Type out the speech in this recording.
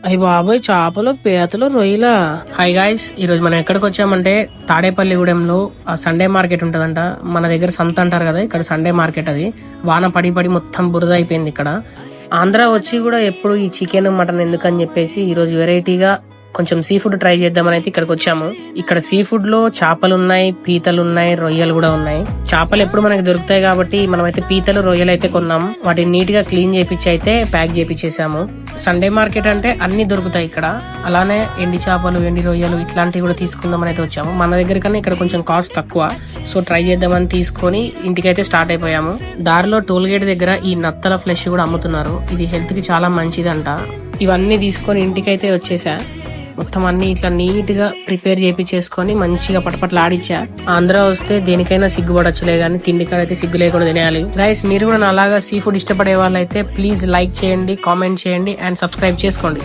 అయ్యి బాబోయ్, చేపలు, పీతలు, రొయ్యల. హై గాయ్స్, ఈ రోజు మనం ఎక్కడికి వచ్చామంటే తాడేపల్లిగూడెంలో సండే మార్కెట్ ఉంటదంట. మన దగ్గర సంత అంటారు కదా, ఇక్కడ సండే మార్కెట్. అది వాన పడి పడి మొత్తం బురద అయిపోయింది ఇక్కడ. ఆంధ్ర వచ్చి కూడా ఎప్పుడు ఈ చికెన్ మటన్ ఎందుకని చెప్పేసి ఈ రోజు వెరైటీగా కొంచెం సీ ఫుడ్ ట్రై చేద్దామని అయితే ఇక్కడికి వచ్చాము. ఇక్కడ సీ ఫుడ్ లో చేపలు ఉన్నాయి, పీతలు ఉన్నాయి, రొయ్యలు కూడా ఉన్నాయి. చేపలు ఎప్పుడు మనకి దొరుకుతాయి కాబట్టి మనమైతే పీతలు, రొయ్యలు అయితే కొన్నాము. వాటిని నీట్ గా క్లీన్ చేపించి అయితే ప్యాక్ చేపించేసాము. సండే మార్కెట్ అంటే అన్ని దొరుకుతాయి ఇక్కడ. అలానే ఎండి చేపలు, ఎండి రొయ్యలు ఇట్లాంటివి కూడా తీసుకుందామని అయితే వచ్చాము. మన దగ్గర కన్నా ఇక్కడ కొంచెం కాస్ట్ తక్కువ, సో ట్రై చేద్దామని తీసుకొని ఇంటికైతే స్టార్ట్ అయిపోయాము. దారిలో టోల్ గేట్ దగ్గర ఈ నత్తల ఫ్లెష్ కూడా అమ్ముతున్నారు. ఇది హెల్త్ కి చాలా మంచిదంట. ఇవన్నీ తీసుకొని ఇంటికైతే వచ్చేసా. మొత్తం అన్ని ఇట్లా నీట్ గా ప్రిపేర్ చేపించేసుకొని మంచిగా పటపట్ల ఆడిచ్చా. ఆంధ్ర వస్తే దేనికైనా సిగ్గుపడచ్చులే గానీ తిండికాడైతే సిగ్గు లేకుండా తినేయాలి. రైస్, మీరు కూడా అలాగా సీ ఫుడ్ ఇష్టపడే వాళ్ళైతే ప్లీజ్ లైక్ చేయండి, కామెంట్ చేయండి అండ్ సబ్స్క్రైబ్ చేసుకోండి.